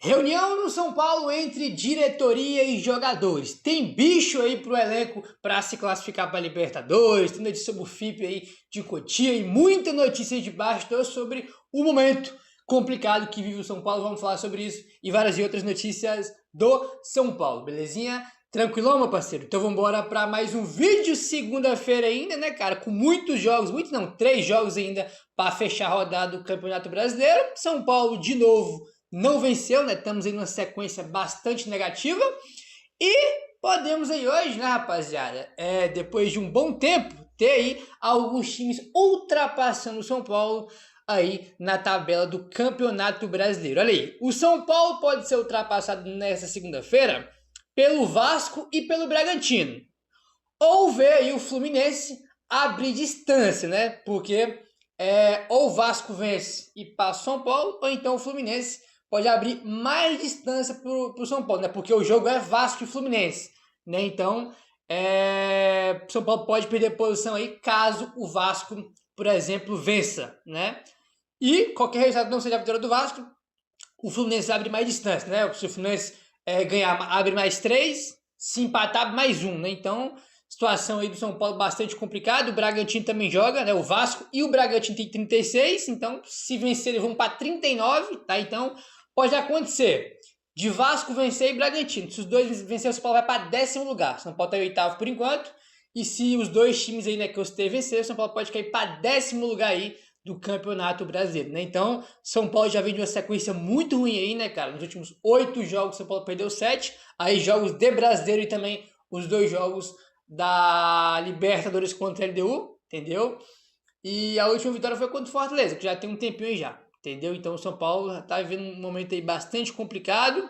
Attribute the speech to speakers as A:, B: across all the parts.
A: Reunião no São Paulo entre diretoria e jogadores. Tem bicho aí pro elenco para se classificar para Libertadores, tem notícia sobre o FIP aí de Cotia e muita notícia de bastidor sobre o momento complicado que vive o São Paulo. Vamos falar sobre isso e várias outras notícias do São Paulo, belezinha? Tranquilão, meu parceiro? Então vamos embora para mais um vídeo segunda-feira ainda, né, cara? Com muitos jogos, muitos não, 3 jogos ainda para fechar a rodada do Campeonato Brasileiro. São Paulo de novo não venceu, né? Estamos em uma sequência bastante negativa. E podemos aí hoje, né, rapaziada, depois de um bom tempo, ter aí alguns times ultrapassando o São Paulo aí na tabela do Campeonato Brasileiro. Olha aí, o São Paulo pode ser ultrapassado nessa segunda-feira pelo Vasco e pelo Bragantino. Ou ver aí o Fluminense abrir distância, né? Porque ou o Vasco vence e passa o São Paulo, ou então o Fluminense pode abrir mais distância para o São Paulo, né? Porque o jogo é Vasco e Fluminense, né? Então, o São Paulo pode perder posição aí caso o Vasco, por exemplo, vença, né? E qualquer resultado não seja a vitória do Vasco, o Fluminense abre mais distância, né? Se o Fluminense ganhar, abre mais 3, se empatar, mais 1, né? Então, situação aí do São Paulo bastante complicada. O Bragantino também joga, né? O Vasco e o Bragantino tem 36, então se vencer eles vão para 39, tá? Então, pode acontecer de Vasco vencer e Bragantino. Se os dois vencerem, o São Paulo vai para 10º lugar. São Paulo está em 8º por enquanto. E se os dois times aí, né, que eu citei vencer, o São Paulo pode cair para 10º lugar aí do Campeonato Brasileiro, né? Então, São Paulo já vem de uma sequência muito ruim aí, né, cara? Nos últimos 8 jogos, São Paulo perdeu 7. Aí jogos de Brasileiro e também os 2 jogos da Libertadores contra a LDU, entendeu? E a última vitória foi contra o Fortaleza, que já tem um tempinho aí já, entendeu? Então o São Paulo tá vivendo um momento aí bastante complicado.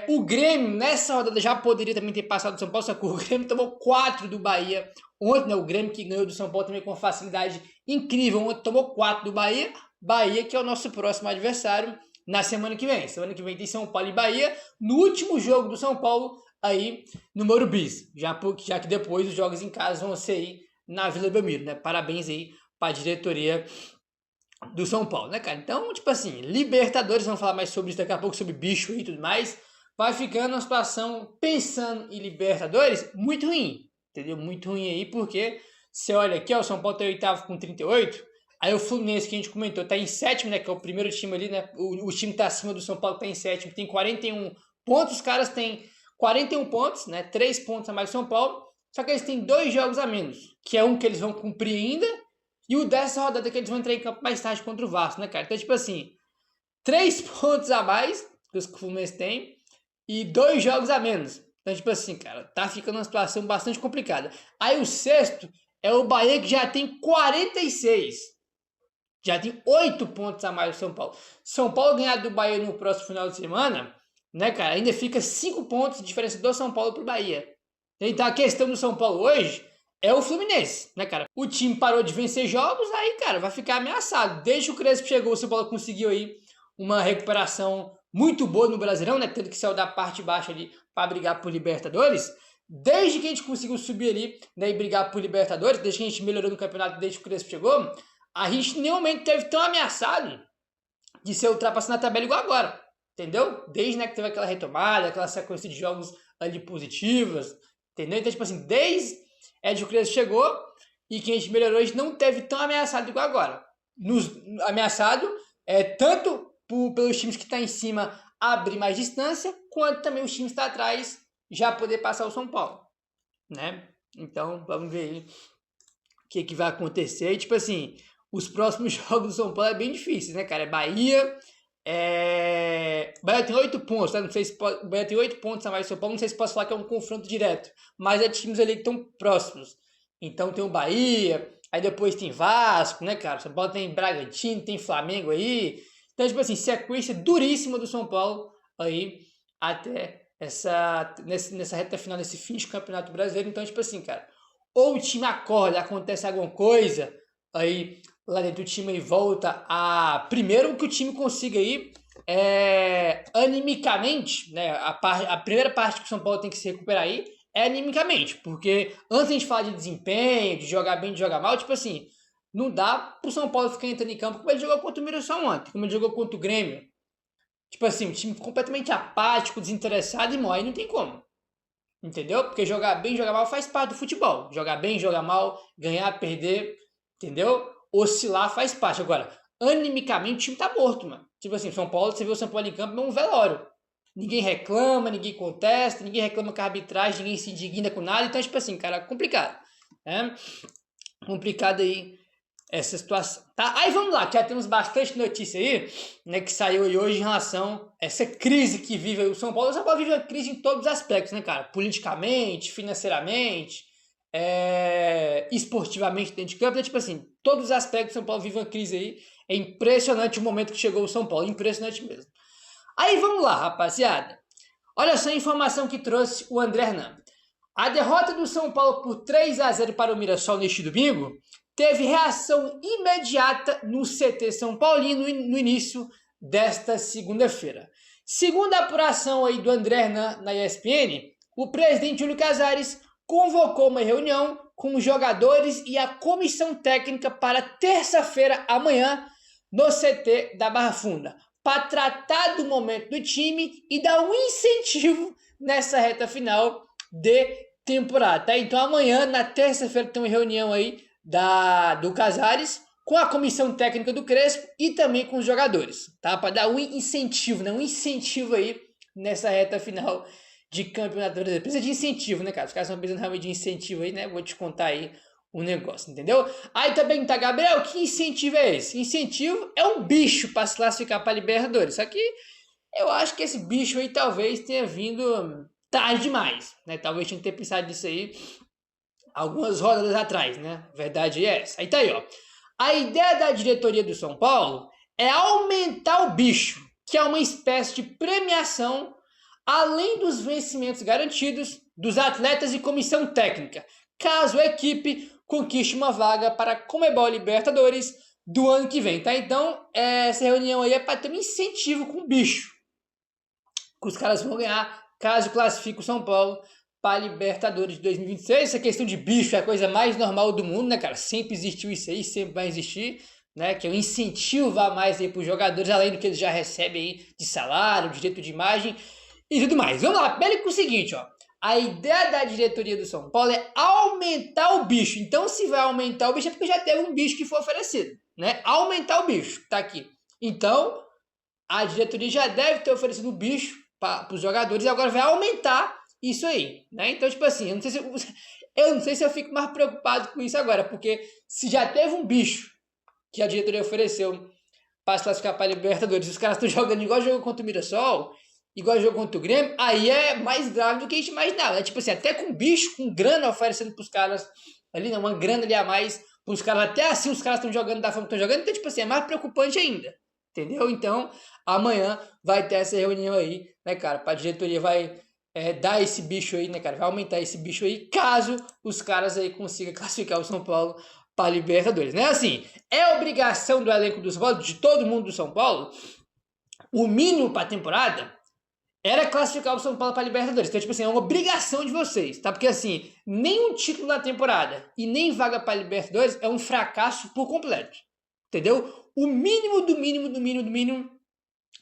A: O Grêmio, nessa rodada, já poderia também ter passado do São Paulo, só que o Grêmio tomou 4 do Bahia ontem, né? O Grêmio que ganhou do São Paulo também com uma facilidade incrível, ontem tomou 4 do Bahia. Bahia que é o nosso próximo adversário na semana que vem. Semana que vem tem São Paulo e Bahia, no último jogo do São Paulo aí no Morumbi, já que depois os jogos em casa vão ser aí na Vila Belmiro, né? Parabéns aí para a diretoria do São Paulo, né, cara? Então, tipo assim, Libertadores, vamos falar mais sobre isso daqui a pouco, sobre bicho e tudo mais, vai ficando uma situação, pensando em Libertadores, muito ruim, entendeu? Muito ruim aí, porque você olha aqui, ó, o São Paulo tá em 8º com 38, aí o Fluminense, que a gente comentou, tá em 7º, né, que é o primeiro time ali, né, o time tá acima do São Paulo, tá em 7º, tem 41 pontos, os caras têm 41 pontos, né, 3 pontos a mais que o São Paulo, só que eles têm 2 jogos a menos, que é um que eles vão cumprir ainda, e o dessa rodada que eles vão entrar em campo mais tarde contra o Vasco, né, cara? Então, tipo assim, 3 pontos a mais que os Fluminense tem e 2 jogos a menos. Então, tipo assim, cara, tá ficando uma situação bastante complicada. Aí o sexto é o Bahia, que já tem 46. Já tem 8 pontos a mais do São Paulo. São Paulo ganhar do Bahia no próximo final de semana, né, cara? Ainda fica 5 pontos de diferença do São Paulo pro Bahia. Então a questão do São Paulo hoje é o Fluminense, né, cara? O time parou de vencer jogos, aí, cara, vai ficar ameaçado. Desde que o Crespo chegou, o São Paulo conseguiu aí uma recuperação muito boa no Brasileirão, né? Tendo que saiu da parte baixa ali para brigar por Libertadores. Desde que a gente conseguiu subir ali, né, e brigar por Libertadores, desde que a gente melhorou no campeonato, desde que o Crespo chegou, a gente em nenhum momento teve tão ameaçado de ser ultrapassado na tabela igual agora, entendeu? Desde, né, que teve aquela retomada, aquela sequência de jogos ali positivas, entendeu? Então, tipo assim, desde que o Crespo chegou e que a gente melhorou, a gente não teve tão ameaçado igual agora. Ameaçado tanto pelos times que estão em cima abrir mais distância, quanto também os times que estão atrás já poder passar o São Paulo, né? Então, vamos ver aí o que vai acontecer. E, tipo assim, os próximos jogos do São Paulo é bem difíceis, né, cara? É Bahia. Bahia tem 8 pontos, tá? Não sei se pode... Bahia tem 8 pontos a mais do São Paulo. Não sei se posso falar que é um confronto direto, mas é times ali que estão próximos. Então tem o Bahia, aí depois tem Vasco, né, cara? São Paulo tem Bragantino, tem Flamengo aí. Então, tipo assim, sequência duríssima do São Paulo aí até nessa reta final, nesse fim de campeonato brasileiro. Então, tipo assim, cara, ou o time acorda, acontece alguma coisa, aí lá dentro do time aí volta a... Primeiro que o time consiga aí, animicamente, né, a primeira parte que o São Paulo tem que se recuperar aí é animicamente, porque antes a gente falar de desempenho, de jogar bem, de jogar mal, tipo assim, não dá pro São Paulo ficar entrando em campo como ele jogou contra o Mirassol ontem, como ele jogou contra o Grêmio. Tipo assim, um time completamente apático, desinteressado e morre, não tem como. Entendeu? Porque jogar bem, jogar mal faz parte do futebol. Jogar bem, jogar mal, ganhar, perder, entendeu? Oscilar faz parte. Agora, animicamente o time tá morto, mano. Tipo assim, São Paulo, você vê o São Paulo em campo, é um velório. Ninguém reclama, ninguém contesta, ninguém reclama com a arbitragem, ninguém se indigna com nada. Então, tipo assim, cara, complicado. Né? Complicado aí essa situação, tá? Aí vamos lá, que já temos bastante notícia aí, né, que saiu aí hoje em relação a essa crise que vive o São Paulo. O São Paulo vive uma crise em todos os aspectos, né, cara? Politicamente, financeiramente, esportivamente dentro de campo, então, tipo assim, todos os aspectos do São Paulo vive uma crise aí. É impressionante o momento que chegou o São Paulo, impressionante mesmo. Aí vamos lá, rapaziada. Olha só a informação que trouxe o André Hernan. A derrota do São Paulo por 3-0 para o Mirassol neste domingo teve reação imediata no CT São Paulino no início desta segunda-feira. Segundo a apuração aí do André Hernan na ESPN, o presidente Júlio Casares convocou uma reunião com os jogadores e a comissão técnica para terça-feira amanhã no CT da Barra Funda, para tratar do momento do time e dar um incentivo nessa reta final de temporada, tá? Então amanhã, na terça-feira, tem uma reunião aí do Casares com a comissão técnica do Crespo e também com os jogadores, tá? Para dar um incentivo, né? Um incentivo aí nessa reta final de campeonato brasileiro. Precisa de incentivo, né, cara? Os caras estão precisando realmente de incentivo aí, né? Vou te contar aí o negócio, entendeu? Aí também tá, Gabriel, que incentivo é esse? Incentivo é um bicho para se classificar para Libertadores. Só que eu acho que esse bicho aí talvez tenha vindo tarde demais, né? Talvez tinha que ter pensado nisso aí algumas rodadas atrás, né? Verdade é essa. Aí tá aí, ó. A ideia da diretoria do São Paulo é aumentar o bicho, que é uma espécie de premiação, além dos vencimentos garantidos dos atletas e comissão técnica, caso a equipe conquiste uma vaga para a Conmebol Libertadores do ano que vem, tá? Então, essa reunião aí é para ter um incentivo com o bicho, que os caras vão ganhar caso classifique o São Paulo para a Libertadores de 2026. Essa questão de bicho é a coisa mais normal do mundo, né, cara? Sempre existiu isso aí, sempre vai existir, né? Que é um incentivo a mais aí para os jogadores, além do que eles já recebem aí de salário, direito de imagem e tudo mais. Vamos lá, pele com o seguinte, ó. A ideia da diretoria do São Paulo é aumentar o bicho. Então, se vai aumentar o bicho, é porque já teve um bicho que foi oferecido, né? Aumentar o bicho, tá aqui. Então, a diretoria já deve ter oferecido o bicho para os jogadores e agora vai aumentar isso aí, né? Então, tipo assim, eu não sei se eu fico mais preocupado com isso agora, porque se já teve um bicho que a diretoria ofereceu para se classificar para a Libertadores, os caras estão jogando igual jogo contra o Mirassol, igual jogo contra o Grêmio, aí é mais grave do que a gente imaginava. É tipo assim, até com bicho, com grana oferecendo para os caras ali, né? Uma grana ali a mais para os caras, até assim os caras estão jogando da forma que estão jogando, então, tipo assim, é mais preocupante ainda, entendeu? Então, amanhã vai ter essa reunião aí, né, cara? A diretoria vai dar esse bicho aí, né, cara? Vai aumentar esse bicho aí, caso os caras aí consigam classificar o São Paulo para Libertadores, né? Assim, é obrigação do elenco do São Paulo, de todo mundo do São Paulo, o mínimo para a temporada era classificar o São Paulo para Libertadores. Então, tipo assim, é uma obrigação de vocês, tá? Porque, assim, nem um título na temporada e nem vaga para Libertadores é um fracasso por completo, entendeu? O mínimo do mínimo do mínimo do mínimo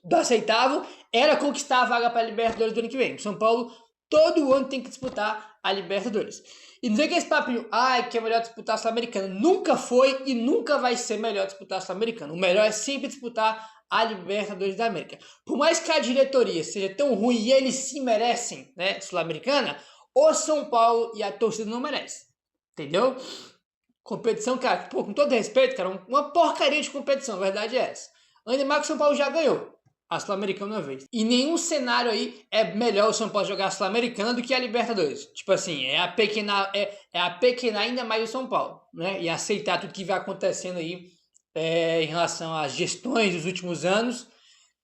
A: do aceitável era conquistar a vaga para a Libertadores do ano que vem. O São Paulo todo ano tem que disputar a Libertadores. E não sei que esse papinho, que é melhor disputar a Sul-Americana. Nunca foi e nunca vai ser melhor disputar a Sul-Americana. O melhor é sempre disputar a Libertadores da América. Por mais que a diretoria seja tão ruim e eles se merecem, né, Sul-Americana, o São Paulo e a torcida não merecem. Entendeu? Competição, cara, pô, com todo respeito, cara, uma porcaria de competição, a verdade é essa. Ainda mais que o São Paulo já ganhou a Sul-Americana uma vez. E nenhum cenário aí é melhor o São Paulo jogar a Sul-Americana do que a Libertadores. Tipo assim, é apequenar ainda mais o São Paulo, né? E aceitar tudo que vai acontecendo aí em relação às gestões dos últimos anos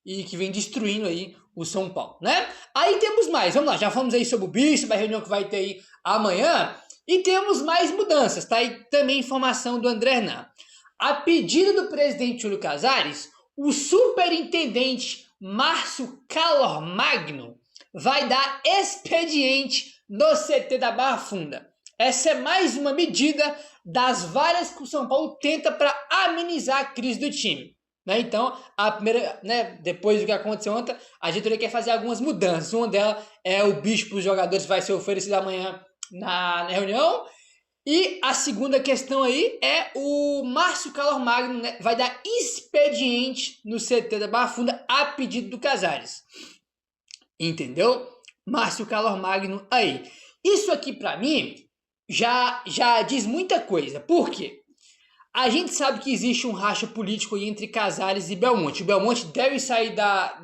A: e que vem destruindo aí o São Paulo, né? Aí temos mais, vamos lá, já falamos aí sobre o bicho, sobre a reunião que vai ter aí amanhã, e temos mais mudanças, tá? E também informação do André Hernan. A pedido do presidente Júlio Casares, o superintendente Márcio Calormagno vai dar expediente no CT da Barra Funda. Essa é mais uma medida das várias que o São Paulo tenta para amenizar a crise do time. né? Então, a primeira, né, depois do que aconteceu ontem, a diretoria quer fazer algumas mudanças. Uma delas é o bicho para os jogadores vai ser oferecido amanhã na reunião. E a segunda questão aí é o Márcio Calor Magno, né, vai dar expediente no CT da Barra Funda a pedido do Casares. Entendeu? Márcio Calor Magno aí. Isso aqui para mim já diz muita coisa. Por quê? A gente sabe que existe um racha político entre Casares e Belmonte. O Belmonte deve sair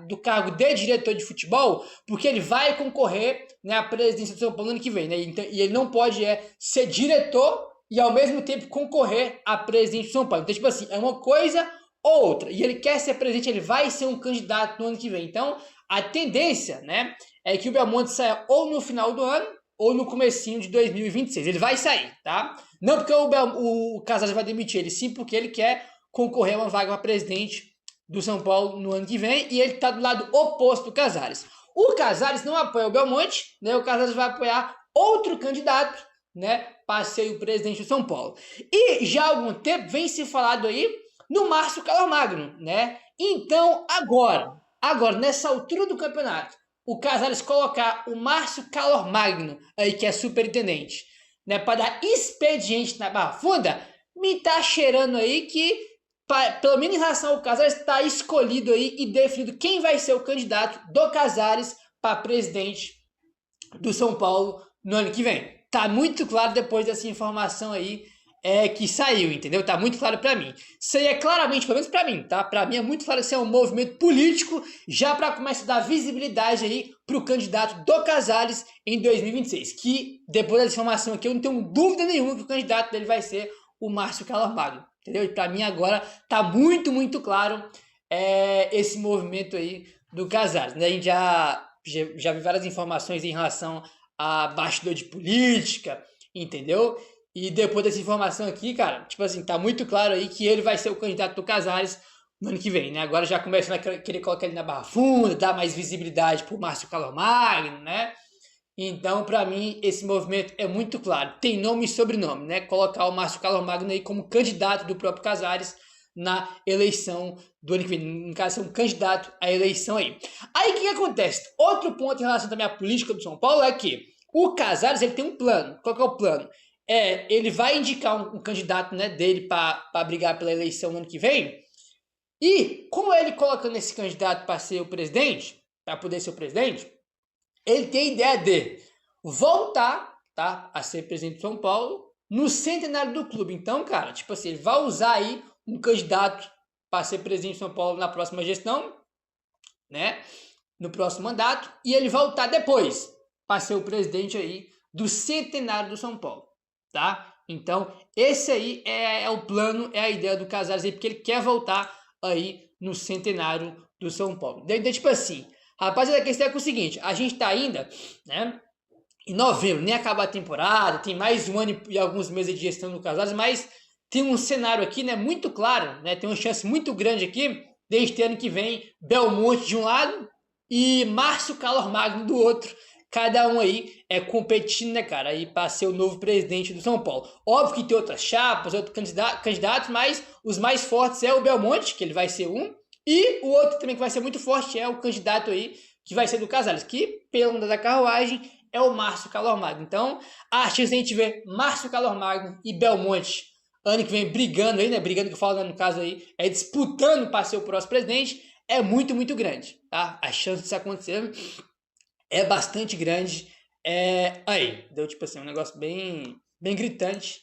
A: do cargo de diretor de futebol porque ele vai concorrer, né, à presidência do São Paulo no ano que vem. Né? Então, e ele não pode ser diretor e ao mesmo tempo concorrer à presidência do São Paulo. Então, tipo assim, é uma coisa ou outra. E ele quer ser presidente, ele vai ser um candidato no ano que vem. Então, a tendência, né, é que o Belmonte saia ou no final do ano ou no comecinho de 2026. Ele vai sair, tá? Não porque o Casares vai demitir ele, sim porque ele quer concorrer a uma vaga para presidente do São Paulo no ano que vem e ele está do lado oposto do Casares. O Casares não apoia o Belmonte, né? O Casares vai apoiar outro candidato, né, para ser o presidente do São Paulo. E já há algum tempo vem se falado aí no Márcio Calor Magno, né? Então, agora, nessa altura do campeonato, o Casares colocar o Márcio Calor Magno, aí, que é superintendente, né, para dar expediente na Barra Funda, me tá cheirando aí que, pelo menos em relação ao Casares, está escolhido aí e definido quem vai ser o candidato do Casares para presidente do São Paulo no ano que vem. Tá muito claro depois dessa informação aí que saiu, entendeu? Tá muito claro para mim. Isso aí é claramente, pelo menos para mim, tá? Para mim é muito claro que isso é um movimento político já para começar a dar visibilidade aí pro candidato do Casares em 2026, que depois dessa informação aqui eu não tenho dúvida nenhuma que o candidato dele vai ser o Márcio Calor Magno, entendeu? E para mim agora tá muito, muito claro esse movimento aí do Casares, né? A gente já vi várias informações em relação a bastidor de política, entendeu? E depois dessa informação aqui, cara, tipo assim, tá muito claro aí que ele vai ser o candidato do Casares no ano que vem, né? Agora já começando a querer colocar ele na Barra Funda, dar mais visibilidade pro Márcio Calor Magno, né? Então, para mim, esse movimento é muito claro. Tem nome e sobrenome, né? Colocar o Márcio Calor Magno aí como candidato do próprio Casares na eleição do ano que vem. No caso, ser um candidato à eleição aí. Aí, o que acontece? Outro ponto em relação também à política do São Paulo é que o Casares, ele tem um plano. Qual que é o plano? Ele vai indicar um candidato, né, dele para brigar pela eleição no ano que vem. E, como ele colocando esse candidato para ser o presidente, para poder ser o presidente, ele tem a ideia de voltar, tá, a ser presidente de São Paulo no centenário do clube. Então, cara, tipo assim, ele vai usar aí um candidato para ser presidente de São Paulo na próxima gestão, né, no próximo mandato, e ele voltar depois para ser o presidente aí do centenário do São Paulo, tá? Então, esse aí é o plano, é a ideia do Casares aí, porque ele quer voltar aí no centenário do São Paulo. Então, tipo assim, rapaziada, a questão é o seguinte, a gente tá ainda, né, em novembro, nem acaba a temporada, tem mais um ano e alguns meses de gestão do Casares, mas tem um cenário aqui, né, muito claro, né, tem uma chance muito grande aqui, desde ano que vem, Belmonte de um lado e Márcio Calor Magno do outro, cada um aí competindo, né, cara, aí para ser o novo presidente do São Paulo. Óbvio que tem outras chapas, outros candidatos, mas os mais fortes é o Belmonte, que ele vai ser um, e o outro também que vai ser muito forte é o candidato aí, que vai ser do Casares, que, pela onda da carruagem, é o Márcio Calor Magno. Então, a chance de a gente ver Márcio Calor Magno e Belmonte ano que vem brigando aí, né? Brigando que eu falo, né, no caso aí, disputando para ser o próximo presidente, é muito, muito grande, tá? A chance disso acontecer é bastante grande. Aí, deu tipo assim, um negócio bem, bem gritante.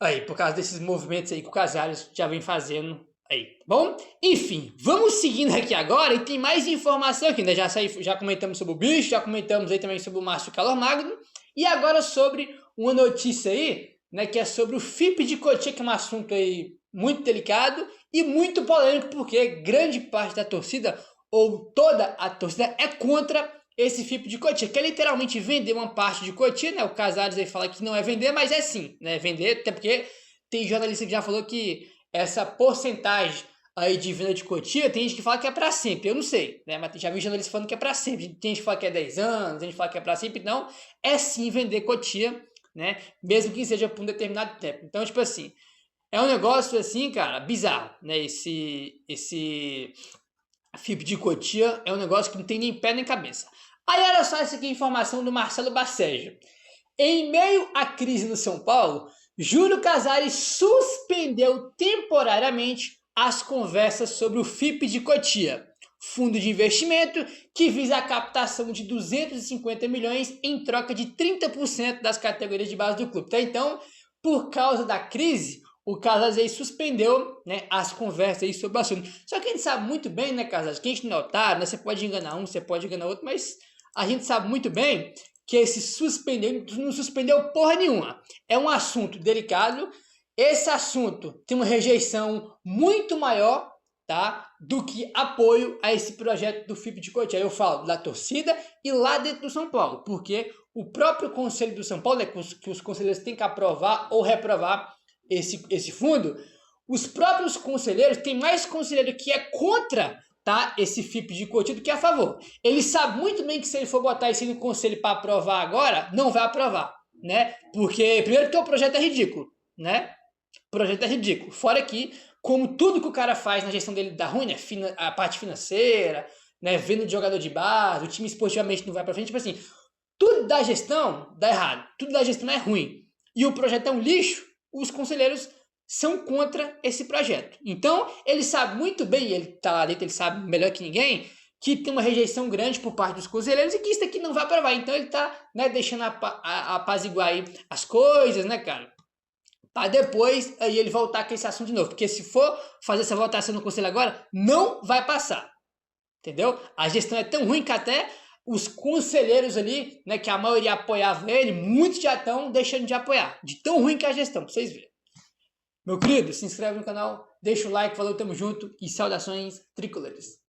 A: Aí, por causa desses movimentos aí que o Casares já vem fazendo aí, tá bom? Enfim, vamos seguindo aqui agora e tem mais informação aqui, né? Já comentamos sobre o bicho, já comentamos aí também sobre o Márcio Calor Magno e agora sobre uma notícia aí, né, que é sobre o FIP de Cotia, que é um assunto aí muito delicado e muito polêmico, porque grande parte da torcida, ou toda a torcida, é contra esse FIP de Cotia, que é literalmente vender uma parte de Cotia, né? O Casares aí fala que não é vender, mas é sim, né? Vender, até porque tem jornalista que já falou que essa porcentagem aí de venda de Cotia, tem gente que fala que é para sempre, eu não sei, né? Mas já vi jornalistas falando que é para sempre, tem gente que fala que é 10 anos, tem gente que fala que é para sempre, então é sim vender Cotia, né? Mesmo que seja por um determinado tempo. Então, tipo assim, É um negócio assim, cara, bizarro, né? Esse FIP de Cotia é um negócio que não tem nem pé nem cabeça. Aí olha só essa aqui, informação do Marcelo Bacejo. Em meio à crise no São Paulo, Júlio Casares suspendeu temporariamente as conversas sobre o FIP de Cotia, fundo de investimento que visa a captação de 250 milhões em troca de 30% das categorias de base do clube. Tá? Então, por causa da crise, o Casares aí suspendeu, né, as conversas aí sobre o assunto. Só que a gente sabe muito bem, né, Casares, que a gente não é otário, né, você pode enganar um, você pode enganar outro, mas a gente sabe muito bem que esse suspendeu não suspendeu porra nenhuma. É um assunto delicado. Esse assunto tem uma rejeição muito maior, tá, do que apoio a esse projeto do FIP de Cotia. Eu falo da torcida e lá dentro do São Paulo, porque o próprio Conselho do São Paulo, né, que os conselheiros têm que aprovar ou reprovar esse fundo, os próprios conselheiros, tem mais conselheiro que é contra, tá, esse FIP de Cotia do que a favor. Ele sabe muito bem que se ele for botar isso no conselho para aprovar agora, não vai aprovar, né? Porque, primeiro que o projeto é ridículo, né? O projeto é ridículo. Fora que, como tudo que o cara faz na gestão dele dá ruim, né? A parte financeira, né? Vendo o jogador de base, o time esportivamente não vai para frente, tipo assim, tudo da gestão dá errado, tudo da gestão é ruim. E o projeto é um lixo, os conselheiros são contra esse projeto. Então, ele sabe muito bem, ele está lá dentro, ele sabe melhor que ninguém, que tem uma rejeição grande por parte dos conselheiros e que isso aqui não vai aprovar. Então, ele está, né, deixando apaziguar aí as coisas, né, cara? Para depois aí ele voltar com esse assunto de novo. Porque se for fazer essa votação no conselho agora, não vai passar. Entendeu? A gestão é tão ruim que até os conselheiros ali, né, que a maioria apoiava ele, muitos já estão deixando de apoiar. De tão ruim que é a gestão, pra vocês verem. Meu querido, se inscreve no canal, deixa o like, falou, tamo junto e saudações tricolores.